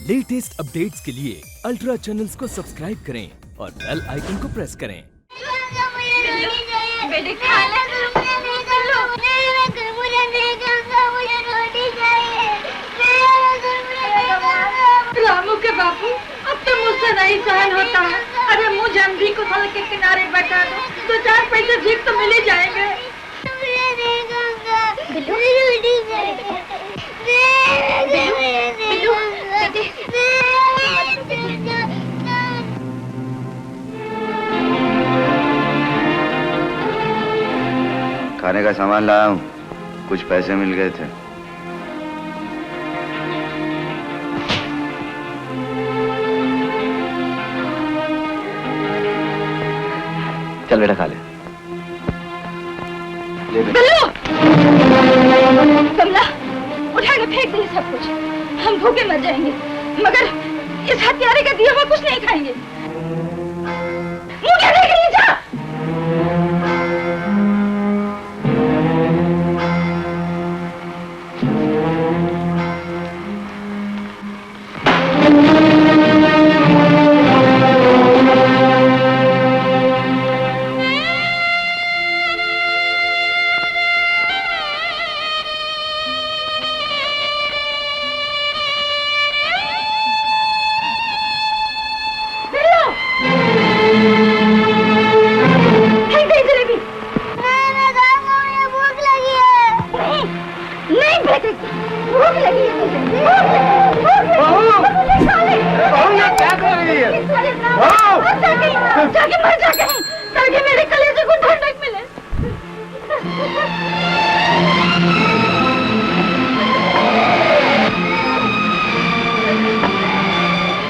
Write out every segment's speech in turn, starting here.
Latest updates के लिए ultra channels को सब्सक्राइब करें और बेल आइकन को प्रेस करें। रामू के बापू, अब तो मुझसे नहीं सहन होता है। अरे मुझे अंधी को सड़क के किनारे बैठा दो, तो 4 पैसे भीख तो मिल ही जाएंगे। खाने का सामान लाया हूँ, कुछ पैसे मिल गए थे। चल बेटा खा ले। बिल्लू! कमला, उठा के फेंक दे सब कुछ। हम भूखे मर जाएंगे, मगर इस हत्यारे का दिया हुआ कुछ नहीं खाएंगे। मुझे देख रही जा।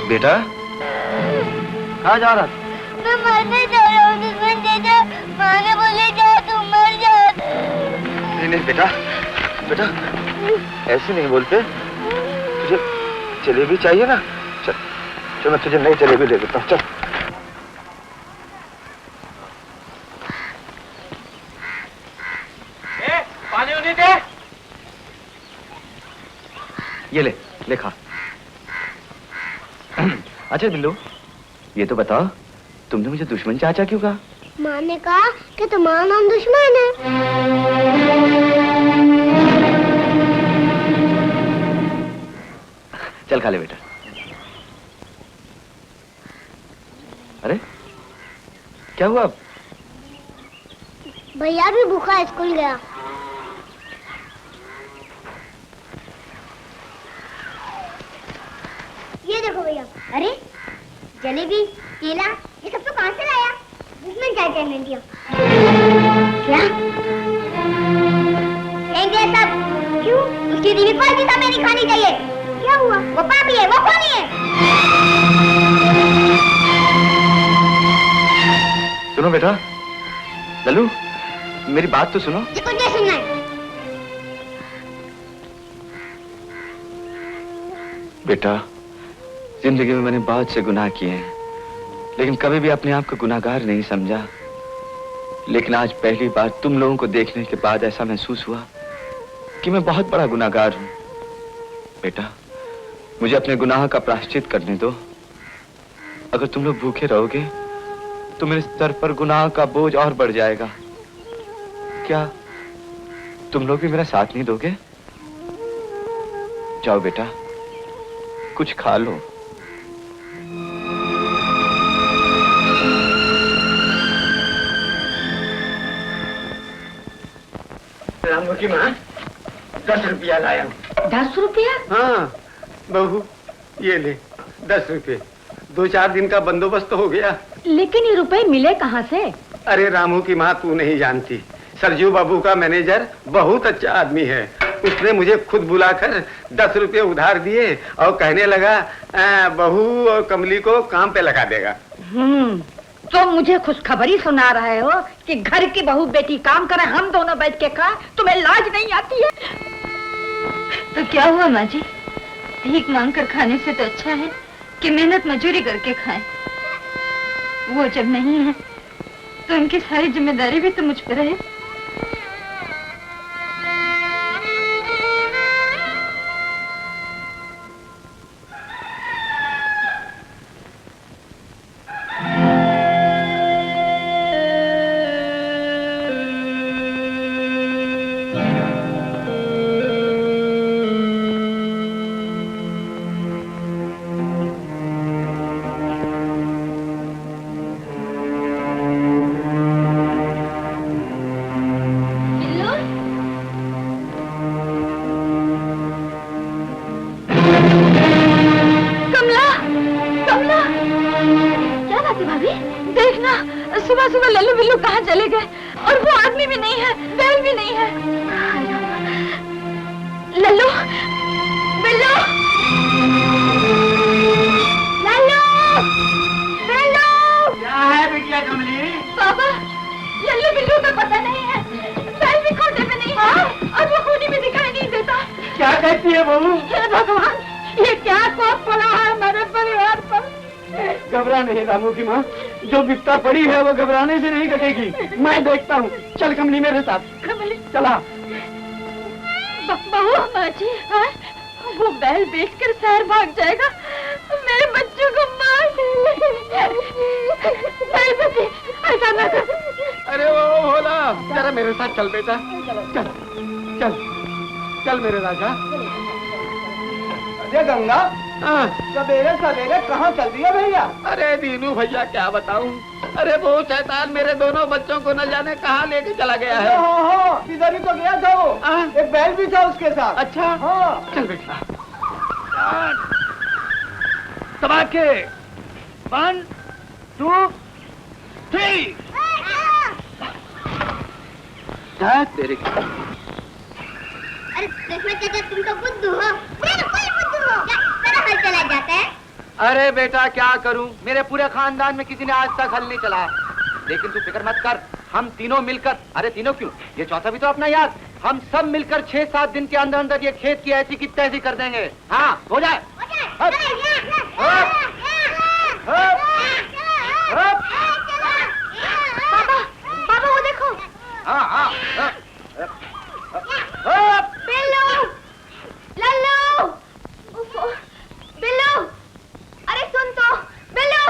बेटा कहाँ जा रहा? मैं मरने जा रहा हूँ दुश्मन चाचा। माँ ने बोले जा तुम मर जा। नहीं नहीं बेटा, बेटा ऐसे नहीं बोलते। तुझे जलेबी चाहिए ना? चल चल, मैं तुझे नई जलेबी दे देता हूँ। चल पानी उन्हीं दे। ये ले, ले खा। अच्छा बिल्लू, ये तो बताओ, तुमने मुझे दुश्मन चाचा क्यों कहा? माँ ने कहा कि तुम्हारा नाम दुश्मन है। चल खा ले बेटा। अरे क्या हुआ? भैया भी भूखा स्कूल गया। ये देखो भैया। अरे जलेबी, केला, ये सब तो कहाँ से लाया? दुश्मन चाचा ने दिया। क्या? लेंगे सब? क्यों? उसकी दीदी कोई चीज़ हमें नहीं खानी चाहिए। क्या हुआ? वो पापी है, वो कौन है? सुनो बेटा, लल्लू मेरी बात तो सुनो। कुछ नहीं सुनना है। बेटा जिंदगी में मैंने बहुत से गुनाह किए हैं, लेकिन कभी भी अपने आप को गुनाहगार नहीं समझा। लेकिन आज पहली बार तुम लोगों को देखने के बाद ऐसा महसूस हुआ कि मैं बहुत बड़ा गुनाहगार हूं। बेटा मुझे अपने गुनाह का प्रायश्चित करने दो। अगर तुम लोग भूखे रहोगे तो मेरे सर पर गुनाह का बोझ और बढ़ जाएगा। क्या तुम लोग भी मेरा साथ नहीं दोगे? जाओ बेटा, कुछ खा लो। रामू की माँ, 10 रुपया लाया। 10 रुपया? हाँ बहू, ये ले 10 रुपये। 2-4 दिन का बंदोबस्त हो गया। लेकिन ये रुपए मिले कहाँ से? अरे रामू की माँ, तू नहीं जानती, सरजू बाबू का मैनेजर बहुत अच्छा आदमी है। उसने मुझे खुद बुलाकर 10 रुपये उधार दिए और कहने लगा बहू और कमली को काम पे लगा देगा। तो मुझे खुशखबरी सुना रहे हो कि घर की बहू बेटी काम करे, हम दोनों बैठ के खाएं? तुम्हें लाज नहीं आती है? तो क्या हुआ माँ जी, भीख मांग कर खाने से तो अच्छा है कि मेहनत मजूरी करके खाएं। वो जब नहीं है तो उनकी सारी जिम्मेदारी भी तो मुझ पर है। कमला, कमला, क्या बात है भाभी? देखना सुबह सुबह लल्लू बिल्लू कहाँ चले गए और वो आदमी भी नहीं है, बैल भी नहीं है। लल्लू, बिल्लू, लल्लू, बिल्लू। क्या है बिटिया कमली? बाबा, लल्लू बिल्लू का पता नहीं है, बैल भी खोटे में नहीं है और वो खूनी में दिखाई नहीं देता। क्या कहती है बहू? हे भगवान, ये क्या कोप पड़ा है हमारे परिवार पर। घबरा नहीं रामू की माँ, जो विपता पड़ी है वो घबराने से नहीं कटेगी। मैं देखता हूँ। चल कमली मेरे साथ। कमली, चला। बहू माँ जी, वो बैल बेचकर शहर भाग जाएगा, मेरे बच्चों को मार देगा। नहीं बेटी, ऐसा न कर। अरे वो भोला, जरा मेरे साथ चल बेटा। चल चल चल मेरे राजा। अरे गंगा, हाँ। सवेरे सवेरे कहाँ चल दिया भैया? अरे दीनू भैया क्या बताऊं। अरे वो शैतान मेरे दोनों बच्चों को न जाने कहाँ लेके चला गया है। हाँ, इधर ही तो गया था वो। हाँ। एक बैल भी था उसके साथ। अच्छा, हाँ। चल बेटा। तबाके 1 2 3 तेरे अरे देखना चाचा, तुम तो बुद्धू हो। बिल्कुल बुद्धू हो। क्या इस तरह हल चला जाता है? अरे बेटा क्या करूं, मेरे पूरे खानदान में किसी ने आज तक हल नहीं चलाया। लेकिन तू फिक्र मत कर, हम तीनों मिलकर, अरे तीनों क्यों, ये चौथा भी तो अपना याद, हम सब मिलकर 6-7 दिन के अंदर अंदर ये खेत की ऐसी की तैसी कर देंगे। हाँ हो जाए। पापा, पापा वो देखो। हाँ बिल्लू, लल्लू, उफ़ो, बिल्लू, अरे सुन तो, बिल्लू।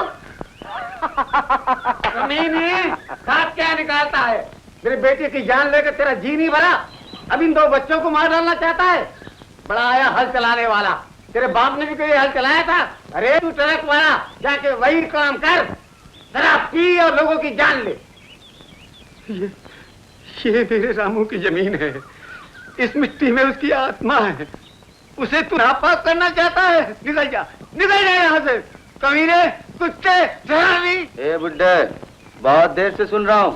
दांत क्या निकालता है? मेरे बेटे की जान लेकर तेरा जी नहीं भरा, अब इन 2 बच्चों को मार डालना चाहता है। बड़ा आया हल चलाने वाला। तेरे बाप ने भी कोई हल चलाया था? अरे तू ट्रक वाला, जाके वही काम कर, शराब पी और लोगों की जान ले। ये मेरे रामू की जमीन है, इस मिट्टी में उसकी आत्मा है, उसे तू नापाक करना चाहता है? निकल जा यहाँ से, कमीने, कुत्ते, शराबी। ए बुड्ढे, बहुत देर से सुन रहा हूँ।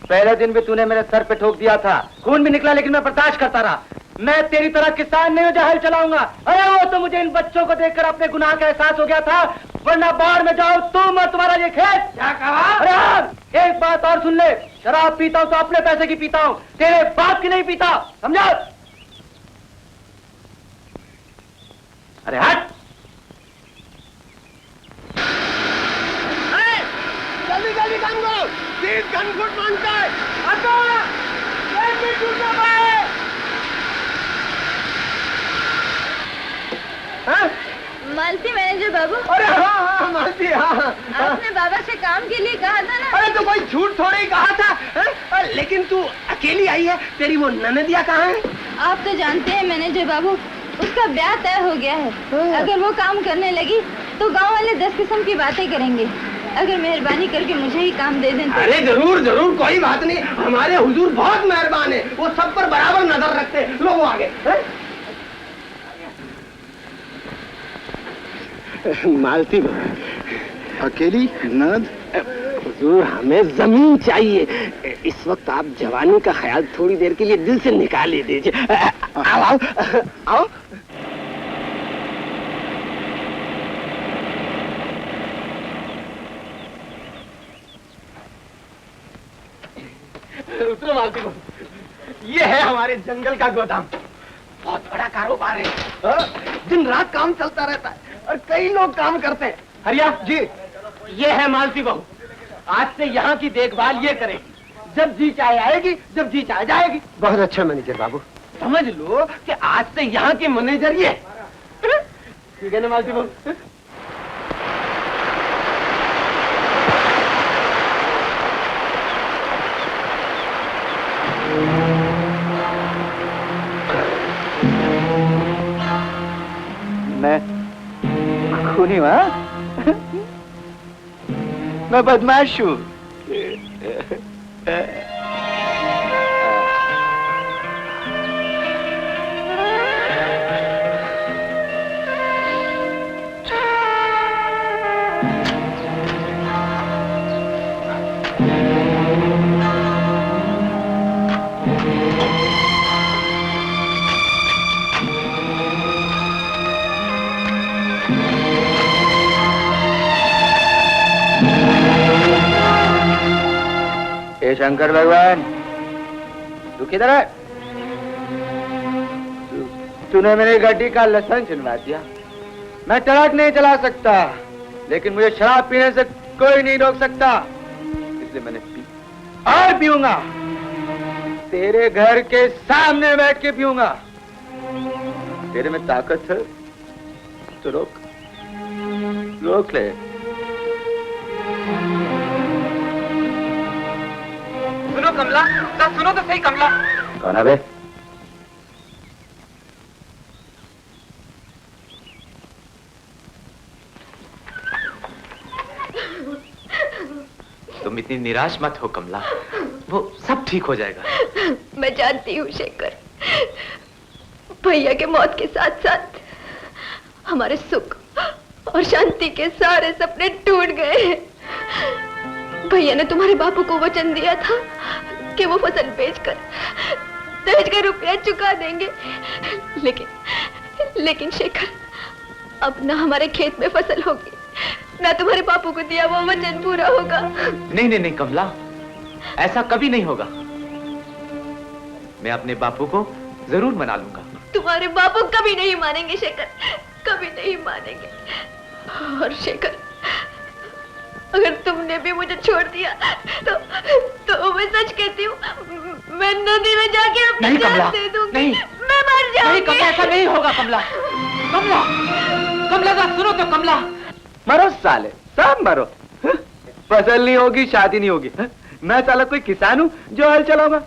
पहले दिन भी तूने मेरे सर पे ठोक दिया था, खून भी निकला, लेकिन मैं बर्दाश्त करता रहा। मैं तेरी तरह किसान नहीं हूँ जो हल चलाऊंगा। अरे वो तो मुझे इन बच्चों को देखकर अपने गुनाह का एहसास हो गया था, वरना बाढ़ में जाओ तुम और तुम्हारा ये खेत। क्या कहा? अरे हाँ, एक बात और सुन ले, शराब पीता हूँ तो अपने पैसे की पीता हूँ, तेरे बाप की नहीं पीता, समझा? अरे हट। जल्दी जल्दी काम करो, सीट कनफुट मांगता है। आता, एक भी टूटना पाए। हाँ? मालती मैनेजर बाबू, अरे हाँ मालती, हाँ। आपने बाबा से काम के लिए कहा था ना। अरे तो कोई झूठ थोड़ी ही कहा था, हाँ? लेकिन तू अकेली आई है, तेरी वो ननदिया कहाँ है? आप तो जानते हैं मैनेजर बाबू, उसका ब्याह तय हो गया है। अगर वो काम करने लगी तो गांव वाले 10 किस्म की बातें करेंगे। अगर मेहरबानी करके मुझे ही काम दे दें तो। अरे जरूर जरूर, कोई बात नहीं, हमारे हुजूर बहुत मेहरबान है, वो सब पर बराबर नजर रखते हैं। लो वो आगे। मालती अकेली ननद? हुजूर हमें जमीन चाहिए, इस वक्त आप जवानी का ख्याल थोड़ी देर के लिए दिल से निकाल ही दीजिए। आओ आओ आओ। उतरो मालती को, ये है हमारे जंगल का गोदाम, बहुत बड़ा कारोबार है, दिन रात काम चलता रहता है और कई लोग काम करते हैं। हरिया जी, ये है मालती बहू, आज से यहाँ की देखभाल ये करेगी, जब जी चाहे आएगी, जब जी चाहे जाएगी। बहुत अच्छा मैनेजर बाबू, समझ लो कि आज से यहाँ के मैनेजर ये। ठीक है ना मालती बहू? मैं खूनी हूँ, मैं बदमाश हूँ। हे शंकर भगवान, तू किधर है? तूने मेरी गाड़ी का लाइसेंस छीनवा दिया। मैं ट्रक नहीं चला सकता, लेकिन मुझे शराब पीने से कोई नहीं रोक सकता, इसलिए मैंने पी और पीऊंगा। तेरे घर के सामने बैठ के पीऊंगा। तेरे में ताकत है तो रोक ले। सुनो कमला, सुनो तो सही कमला। कौन है बे? तुम इतनी निराश मत हो कमला, वो सब ठीक हो जाएगा। मैं जानती हूँ शेखर, भैया के मौत के साथ साथ हमारे सुख और शांति के सारे सपने टूट गए हैं। भैया ने तुम्हारे बापू को वचन दिया था कि वो फसल बेचकर दहेज का रुपया चुका देंगे, लेकिन शेखर, अब ना हमारे खेत में फसल होगी, ना तुम्हारे बापू को दिया वो वचन पूरा होगा। नहीं कमला, ऐसा कभी नहीं होगा। मैं अपने बापू को जरूर मना लूंगा। तुम्हारे बापू कभी नहीं मानेंगे शेखर, कभी नहीं मानेंगे। और शेखर, अगर तुमने भी मुझे छोड़ दिया तो मैं सच कहती हूँ, मैं नदी में जाके अपनी जान दे दूंगी। नहीं, मैं मर जाऊंगी। नहीं कमला, ऐसा नहीं होगा कमला। कमला, कमला का सुनो तो कमला। मरो साले, सब मरो। फसल नहीं होगी, शादी नहीं होगी। मैं साला कोई किसान हूँ जो हल चलाऊंगा?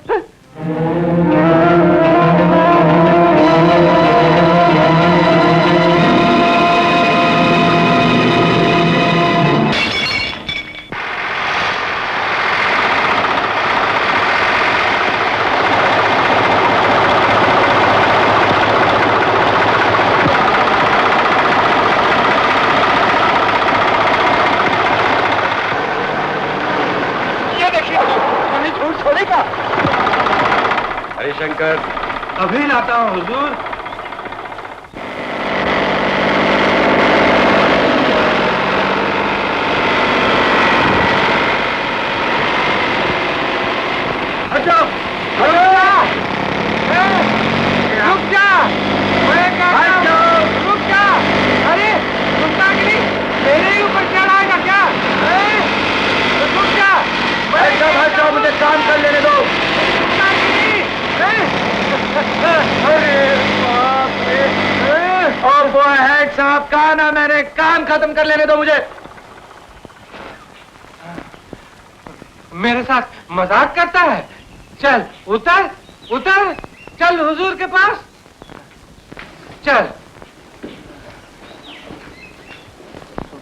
शंकर, अभी लाता हूँ हुजूर। हट जाओ, रुक जा, रुक जा। अरे रुकता कि नहीं? मेरे ही ऊपर चढ़ाएगा क्या? रुक जा, हट जाओ, मुझे काम कर लेने दो। अरे बाप रे! और वो हेड साहब का ना, मैंने काम खत्म कर लेने दो मुझे। मेरे साथ मजाक करता है? चल उतर, उतर, चल हुजूर के पास चल।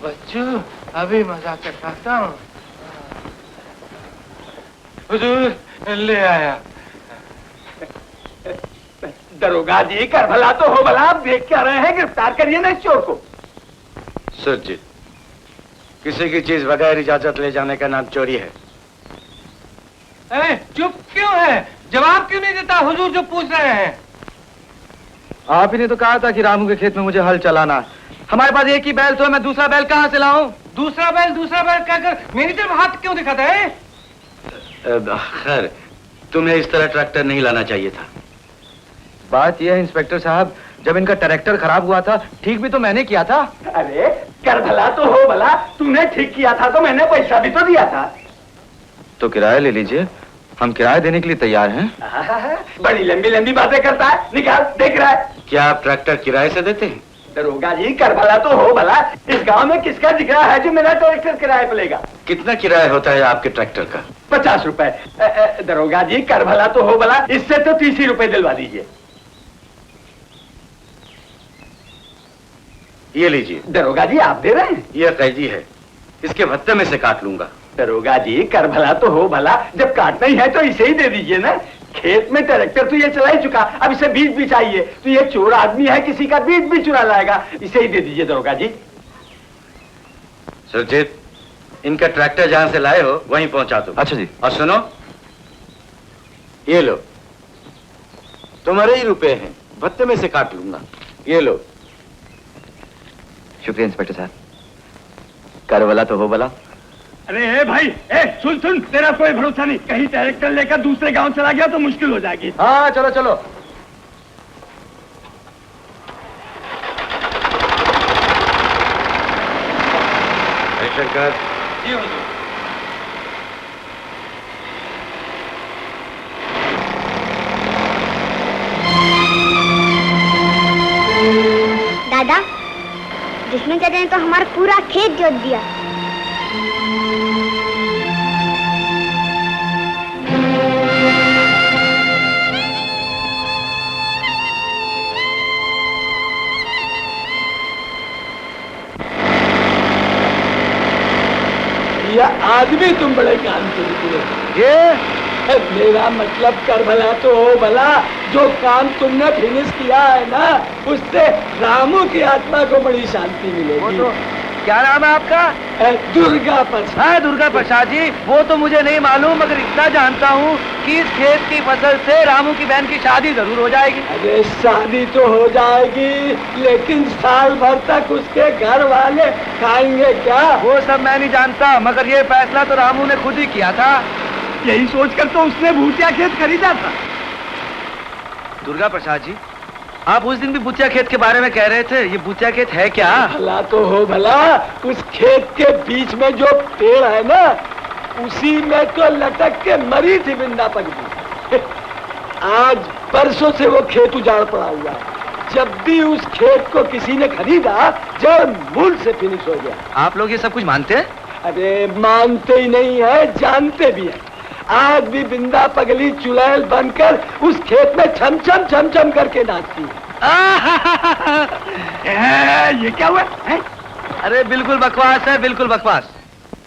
बच्चों, अभी मजाक करता हूँ। हुजूर ले आया। दरोगा जी, कर भला तो हो भला, आप देख क्या रहे हैं? गिरफ्तार करिए ना इस चोर को। सुरजीत, किसी की चीज बगैर इजाजत ले जाने का नाम चोरी है। चुप क्यों है? जवाब क्यों नहीं देता हुजूर जो पूछ रहे हैं? आप ही ने तो कहा था कि रामू के खेत में मुझे हल चलाना। हमारे पास एक ही बैल तो है, मैं दूसरा बैल कहाँ से लाऊं? दूसरा बैल कहकर मेरी तरफ हाथ क्यों दिखाता है? खैर, तुम्हें इस तरह ट्रैक्टर नहीं लाना चाहिए था। बात यह है इंस्पेक्टर साहब, जब इनका ट्रैक्टर खराब हुआ था, ठीक भी तो मैंने किया था। अरे कर भला तो हो भला, तूने ठीक किया था तो मैंने पैसा भी तो दिया था। तो किराया ले लीजिए, हम किराया देने के लिए तैयार हैं। बड़ी लंबी लंबी बातें करता है, निकाल, देख रहा है। क्या आप ट्रैक्टर किराए से देते हैं? दरोगा जी, कर भला तो हो भला, इस गांव में किसका जिक्र है जो मेरा ट्रैक्टर किराए पे लेगा? कितना किराया होता है आपके ट्रैक्टर का? 50 रुपए। दरोगा जी, कर भला तो हो भला, इससे तो 30 ही रुपए दिलवा दीजिए। ये लीजिए। दरोगा जी, आप दे रहे हैं? ये कैदी है, इसके भत्ते में से काट लूंगा। दरोगा जी, कर भला तो हो भला, जब काटना ही है तो इसे ही दे दीजिए ना। खेत में ट्रैक्टर तो ये चला ही चुका, अब इसे बीज भी चाहिए, तो ये चोर आदमी है, किसी का बीज भी चुरा लाएगा, इसे ही दे दीजिए दरोगा जी। सुरजीत, इनका ट्रैक्टर जहां से लाए हो वहीं पहुंचा दो। अच्छा जी। और सुनो, ये लो, तुम्हारे ही रुपए हैं, भत्ते में से काट लूंगा। ये लो। शुक्रिया इंस्पेक्टर साहब। कर भला तो हो भला, अरे भाई, सुन सुन, तेरा कोई भरोसा नहीं, कहीं ट्रैक्टर लेकर दूसरे गांव चला गया तो मुश्किल हो जाएगी। हाँ चलो चलो। शंकर, दादा, दुश्मन चाचा ने तो हमारा पूरा खेत जोत दिया। यह आदमी तुम बड़े काम के निकले। ये मेरा मतलब कर भला तो हो भला, जो काम तुमने फिनिश किया है ना, उससे रामू की आत्मा को बड़ी शांति मिलेगी। तो क्या नाम है आपका? दुर्गा प्रसाद। हाँ दुर्गा प्रसाद जी, वो तो मुझे नहीं मालूम, मगर इतना जानता हूँ कि इस खेत की फसल से रामू की बहन की शादी जरूर हो जाएगी। अरे शादी तो हो जाएगी, लेकिन साल भर तक उसके घर वाले खाएंगे क्या? वो सब मैं नहीं जानता, मगर ये फैसला तो रामू ने खुद ही किया था। यही सोचकर तो उसने भूतिया खेत खरीदा था। दुर्गा प्रसाद जी, आप उस दिन भी भूतिया खेत के बारे में कह रहे थे, ये भूतिया खेत है क्या? भला तो हो भला, उस खेत के बीच में जो पेड़ है ना, उसी में तो लटक के मरी थी बिंदा पगली। आज परसों से वो खेत उजाड़ पड़ा हुआ है। जब भी उस खेत को किसी ने खरीदा, जड़ मूल से फिनिश हो गया। आप लोग ये सब कुछ मानते हैं? अरे मानते ही नहीं है, जानते भी है। आज भी बिंदा पगली चुड़ैल बनकर उस खेत में छम छम करके नाचती है। ये क्या हुआ है? अरे बिल्कुल बकवास है, बिल्कुल बकवास।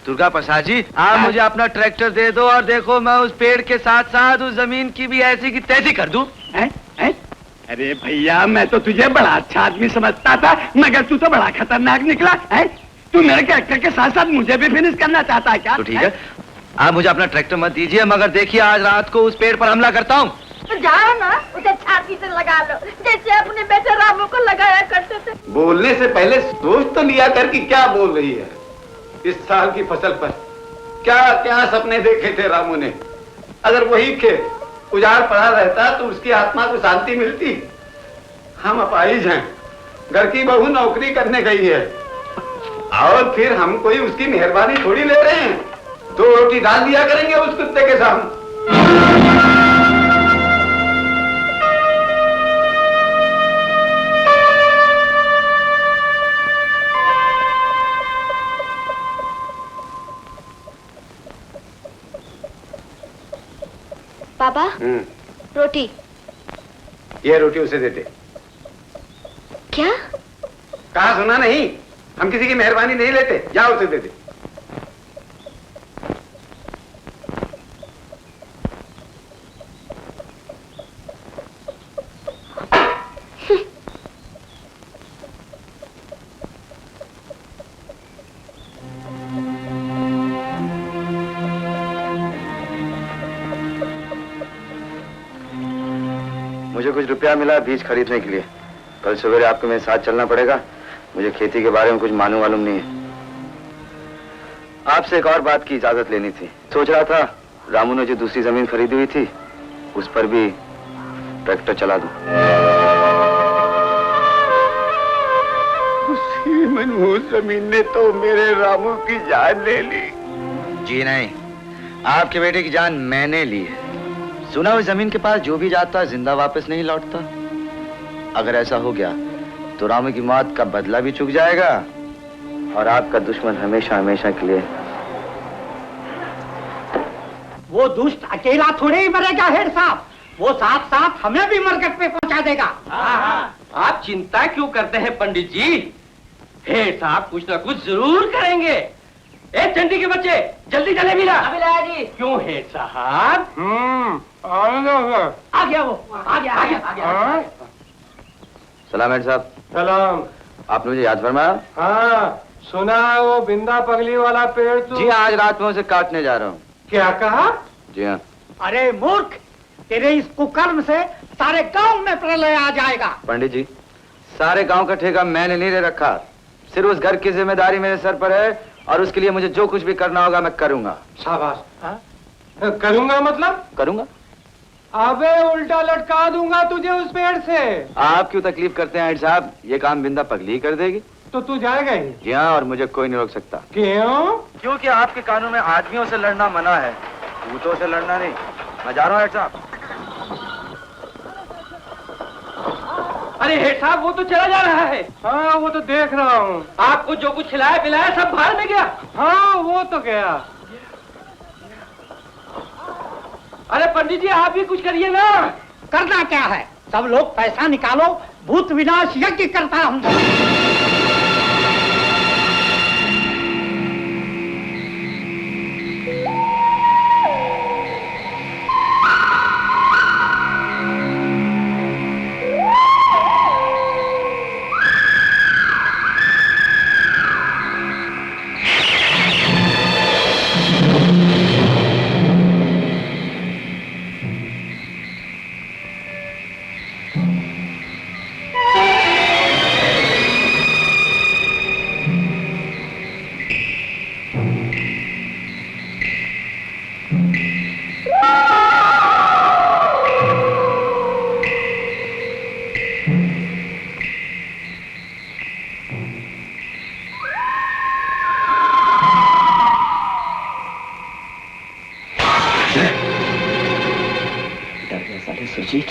दुर्गा प्रसाद जी, आप मुझे अपना ट्रैक्टर दे दो और देखो मैं उस पेड़ के साथ साथ उस जमीन की भी ऐसी की तैसी कर दूं। अरे भैया, मैं तो तुझे बड़ा अच्छा आदमी समझता था, मगर तू तो बड़ा खतरनाक निकला है। तू मेरे ट्रैक्टर के साथ साथ मुझे भी फिनिश करना चाहता है क्या? तो ठीक है, आप मुझे अपना ट्रैक्टर मत दीजिए, मगर देखिए आज रात को उस पेड़ पर हमला करता हूँ। तो जाओ ना, उसे छाती से लगा लो, जैसे अपने बेटे रामू को लगाया करते थे। बोलने से पहले सोच तो लिया कर कि क्या बोल रही है। इस साल की फसल पर क्या क्या सपने देखे थे रामू ने। अगर वही खेत उजाड़ पड़ा रहता तो उसकी आत्मा को शांति मिलती। हम अपाहिज हैं, घर की बहू नौकरी करने गई है और फिर हम कोई उसकी मेहरबानी थोड़ी ले रहे हैं। 2 रोटी डाल दिया करेंगे उस कुत्ते के सामने। पापा, रोटी। ये रोटी उसे देते। क्या? कहा सुना नहीं? हम किसी की मेहरबानी नहीं लेते, जाओ उसे दे दे। मुझे कुछ रुपया मिला बीज खरीदने के लिए। कल सवेरे आपको मेरे साथ चलना पड़ेगा। मुझे खेती के बारे में कुछ मालूम नहीं है। आपसे एक और बात की इजाजत लेनी थी। सोच रहा था रामू ने जो दूसरी जमीन खरीदी हुई थी उस पर भी ट्रैक्टर चला दूं। उसी मनहूस जमीन ने तो मेरे रामू की जान ले ली। जी नहीं, आपके बेटे की जान मैंने ली है। सुना उस जमीन के पास जो भी जाता जिंदा वापस नहीं लौटता। अगर ऐसा हो गया तो रामू की मौत का बदला भी चुक जाएगा और आपका दुश्मन हमेशा हमेशा के लिए। वो दुष्ट अकेला थोड़े ही मरेगा हेड साहब, वो साथ साथ हमें भी मरकट पे पहुंचा देगा। आप चिंता क्यों करते हैं पंडित जी? हेड साहब कुछ ना कुछ जरूर करेंगे। ए चंडी के बच्चे, जल्दी चले भी ना। अभी लाया जी। क्यों हेड साहब? आ गया वो, आ गया। सलाम हेड साहब। सलाम। आपने मुझे याद फरमाया? हाँ, सुना वो बिंदा पगली वाला पेड़ तो? जी आज रात में उसे काटने जा रहा हूँ। क्या कहा? जी हाँ। अरे मूर्ख, तेरे इस कुकर्म से सारे गांव में प्रलय आ जाएगा। पंडित जी, सारे गांव का ठेका मैंने नहीं ले रखा। सिर्फ उस घर की जिम्मेदारी मेरे सर पर है और उसके लिए मुझे जो कुछ भी करना होगा मैं करूंगा। शाबाश। करूंगा मतलब? करूंगा। अबे उल्टा लटका दूंगा तुझे उस पेड़ से। आप क्यों तकलीफ करते हैं हेड साहब? ये काम बिंदा पगली कर देगी। तो तू जाएगा ही? जी हाँ, और मुझे कोई नहीं रोक सकता। क्यों? क्योंकि आपके कानून में आदमियों से लड़ना मना है, भूतों से लड़ना नहीं। मैं जा रहा हूँ हेड साहब। अरे हेड साहब वो तो चला जा रहा है। हाँ वो तो देख रहा हूँ। आपको जो कुछ खिलाया पिलाया सब बाहर में गया। हाँ वो तो गया। अरे पंडित जी आप भी कुछ करिए ना। करना क्या है? सब लोग पैसा निकालो, भूत विनाश यज्ञ करता हूँ। सुजीत,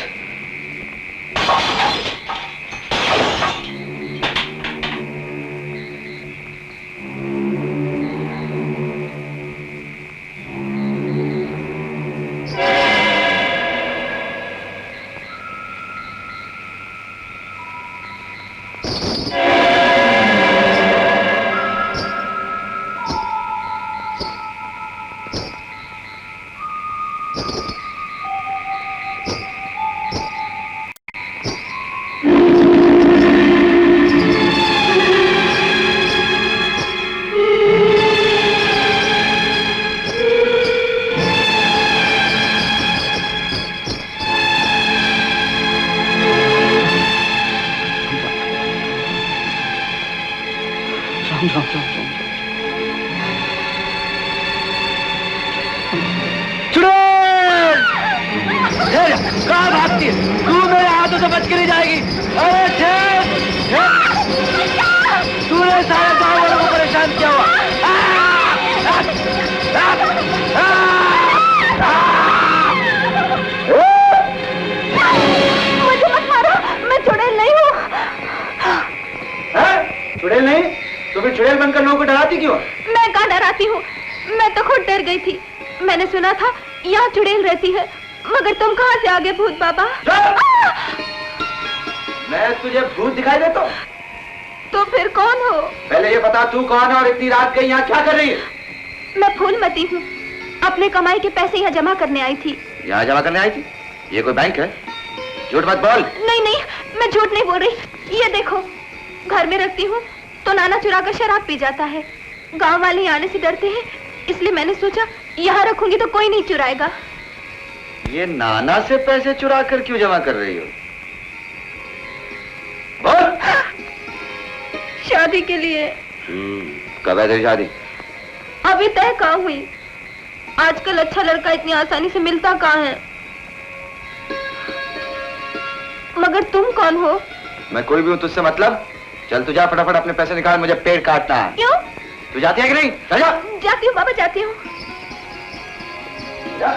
कहाँ भागती है? तू मेरे हाथों से बच के नहीं जाएगी। अरे तूने सारे गाँव वालों को परेशान किया हुआ। मुझे मत मारो, मैं चुड़ैल नहीं हूँ। चुड़ैल नहीं? तो फिर चुड़ैल बनकर लोगों को डराती क्यों? मैं कहाँ डराती हूँ, मैं तो खुद डर गई थी। मैंने सुना था यहाँ चुड़ैल रहती है, मगर तुम कहाँ से आ गए भूत बाबा? मैं तुझे भूत दिखाई देता हूँ? तो फिर कौन हो? पहले ये बता तू कौन है और इतनी रात गई यहाँ क्या कर रही है? मैं फूलमती हूँ, अपने कमाई के पैसे यहाँ जमा करने आई थी। यहाँ जमा करने आई थी? ये कोई बैंक है? झूठ मत बोल। नहीं नहीं, मैं झूठ नहीं बोल रही। ये देखो, घर में रखती हूँ तो नाना चुरा कर शराब पी जाता है। गांव वाले आने से डरते हैं, इसलिए मैंने सोचा यहाँ रखूंगी तो कोई नहीं चुराएगा। ये नाना से पैसे चुरा कर क्यों जमा कर रही हो? बोल। शादी के लिए। कब है तेरी शादी? अभी तय कहाँ हुई? आजकल अच्छा लड़का इतनी आसानी से मिलता कहाँ है? मगर तुम कौन हो? मैं कोई भी हूँ, तुझसे मतलब? चल तू जा, फटाफट अपने पैसे निकाल, मुझे पेड़ काटना है। क्यों? तू जाती है कि नहीं? जा। जाती हूँ बाबा, जाती हूँ। जा।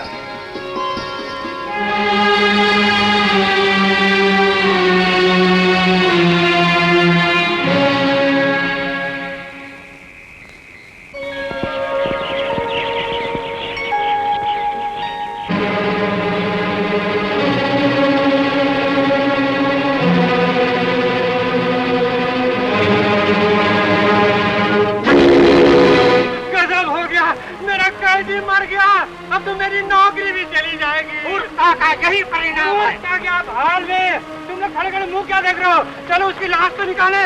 मर गया, अब तो मेरी नौकरी भी चली जाएगी। उड़ता का यही परिणाम है। क्या भाल में तुम लोग खड़े खड़े मुंह क्या देख रहे हो? चलो उसकी लाश तो निकाले।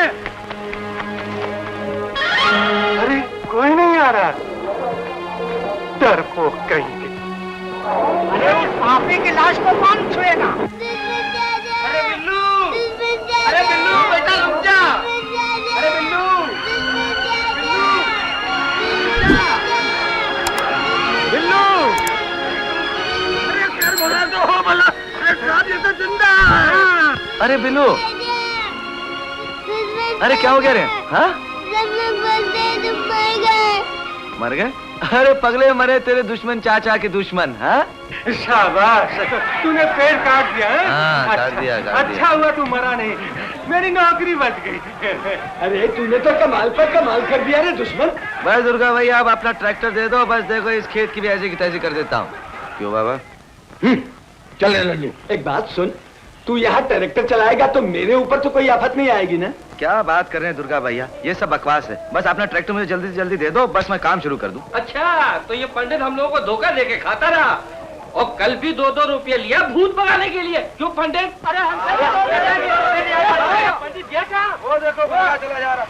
अरे कोई नहीं आ रहा, डरपोक कहीं के। अरे उस पापी की लाश को कौन छुएगा? अरे बिल्लू, अरे बिल्लू बेटा रुक जा। अरे बिल्लू, बिल्लू। अरे बिल्लू, अरे क्या हो गया रे? हाँ? मर गए? अरे पगले मरे तेरे दुश्मन चाचा के दुश्मन। हाँ? शाबाश, तूने पेड़ काट दिया है? हाँ, काट दिया। अच्छा हुआ तू मरा नहीं, मेरी नौकरी बच गई। अरे तूने तो कमाल पर कमाल कर दिया रे दुश्मन। बस दुर्गा भैया, आप अपना ट्रैक्टर दे दो, बस देखो इस खेत की भी ऐसी की तैसी कर देता हूँ। क्यों बाबा? चल लल्लू, एक बात सुन, तू यहाँ ट्रैक्टर चलाएगा तो मेरे ऊपर तो कोई आफत नहीं आएगी ना? क्या बात कर रहे हैं दुर्गा भैया, ये सब बकवास है। बस अपना ट्रैक्टर मुझे जल्दी से जल्दी दे दो, बस मैं काम शुरू कर दूं। अच्छा, तो ये पंडित हम लोगों को धोखा देके खाता रहा और कल भी 2-2 रुपये लिया भूत भगाने के लिए। क्यों पंडित? अरे पंडित क्या? वो देखो चला जा रहा।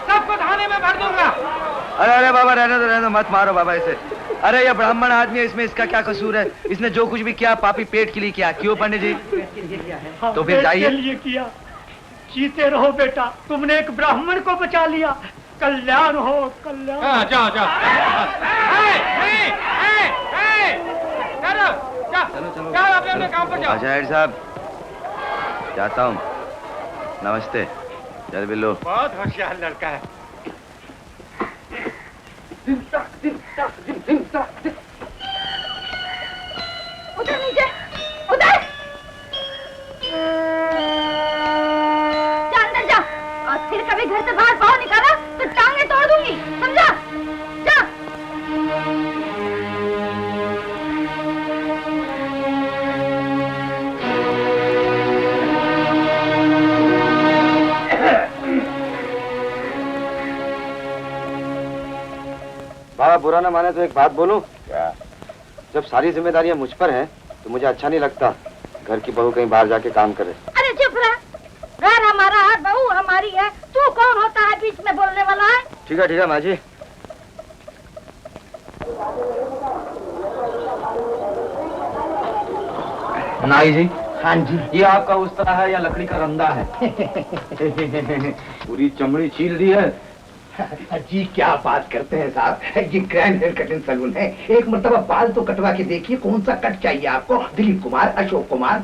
सबको थाने में भर दूंगा। अरे बाबा रहने दो, मत मारो बाबा इसे। अरे ये ब्राह्मण आदमी है, इसमें इसका क्या कसूर है? इसने जो कुछ भी किया पापी पेट के लिए किया। क्यों पंडित जी? तो फिर जाइए। लिए किया। जीते रहो बेटा, तुमने एक ब्राह्मण को बचा लिया। कल्याण हो, कल्याण। जाओ। चलो अपने काम पर जाओ। अच्छा हेड साहब, जाता हूँ। नमस्ते। चल बिल्लू। बहुत होशियार लड़का है। उधर नीचे, उधर जा, अंदर जा। और फिर कभी घर से बाहर पाँव निकाला तो टांगे तोड़ दूंगी, समझा? जा। बाबा बुरा ना माने तो एक बात बोलूं? क्या? जब सारी जिम्मेदारियां मुझ पर हैं, तो मुझे अच्छा नहीं लगता घर की बहू कहीं बाहर जाके काम करे। अरे चुप रह, घर हमारा है, बहू हमारी है, तू कौन होता है बीच में बोलने वाला है? ठीक है माँ जी। नाई जी। हाँ जी। ये आपका उस्तरा है या लकड़ी का रंदा है? पूरी चमड़ी छील दी है। जी क्या बात करते हैं साहब, ये ग्रैंड हेयर कटिंग सैलून है। एक मर्तबा बाल तो कटवा के देखिए, कौन सा कट चाहिए आपको? दिलीप कुमार, अशोक कुमार?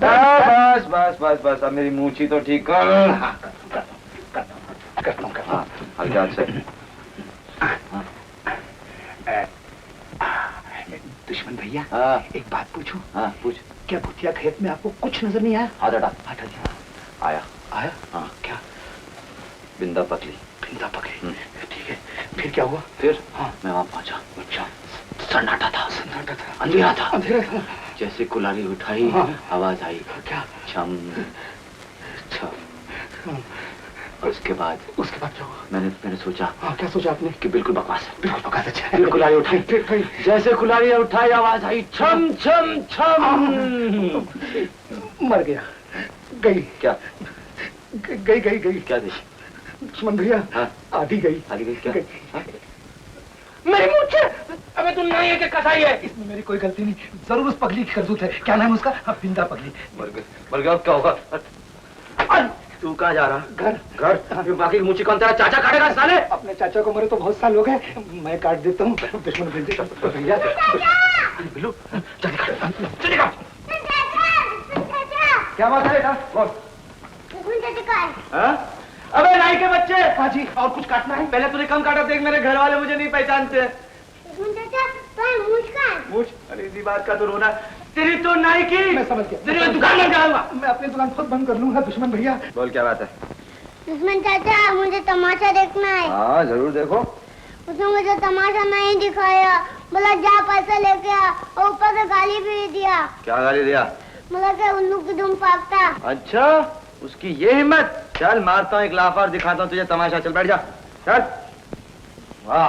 बस अब मेरी मूछी तो ठीक कर। हलजात से। दुश्मन भैया, एक बात पूछूं? हाँ पूछ। क्या भुतिया खेत में आपको कुछ नजर नहीं आया? हाथ हटा। आया। हाँ क्या? बिंदा पकड़ी। ठीक है, फिर क्या हुआ? फिर मैं वहाँ पहुँचा। अच्छा। सन्नाटा था, अंधेरा था। जैसे कुल्हाड़ी उठाई, आवाज आई। क्या? छम छम। और उसके बाद क्या हुआ? मैंने सोचा। क्या सोचा आपने? कि बिल्कुल बकवास है। बिल्कुल बकवास। अच्छा। फिर कुल्हाड़ी उठाई, जैसे कुल्हाड़ी उठाई आवाज आई छम छम छम। मर गया। गई क्या? गई क्या थी? दुश्मन भैया, आधी गई। क्या? मेरी मूंछ! अबे तू नहीं है कि कसाई है? इसमें मेरी कोई गलती नहीं, जरूर उस पगली की करतूत है। क्या नाम है उसका? बिंदा पगली। मर गया। क्या होगा? तू कहाँ जा रहा? घर। बाकी की मूंछी कौन तेरा चाचा काटेगा साले? अपने चाचा को मरे तो बहुत साल हो गए, मैं काट देता हूँ। दुश्मन भैया बिल्लू चलेगा। क्या बात है बेटा? अबे नाई के बच्चे। हाँ जी, और कुछ काटना है? पहले तूने कम काटा, देख मेरे घर वाले मुझे नहीं पहचानते। मूछ? अरे इसी बात का तो रोना। तेरी तो नाई की। मैं समझ गया। तेरी दुकान बंद कराऊंगा। मैं अपनी दुकान खुद बंद कर लूंगा। दुश्मन भैया। बोल क्या बात है? दुश्मन चाचा, मुझे तमाशा देखना है। हाँ जरूर देखो। उसने मुझे तमाशा नहीं दिखाया, बोला जा पैसा लेके आ, और ऊपर से गाली भी दिया। क्या गाली दिया? बोला कि उल्लू की दुम फाकता। अच्छा, उसकी ये हिम्मत। चल मारता हूँ एक लाफा और दिखाता हूँ तुझे तमाशा। चल बैठ जा। चल। वाह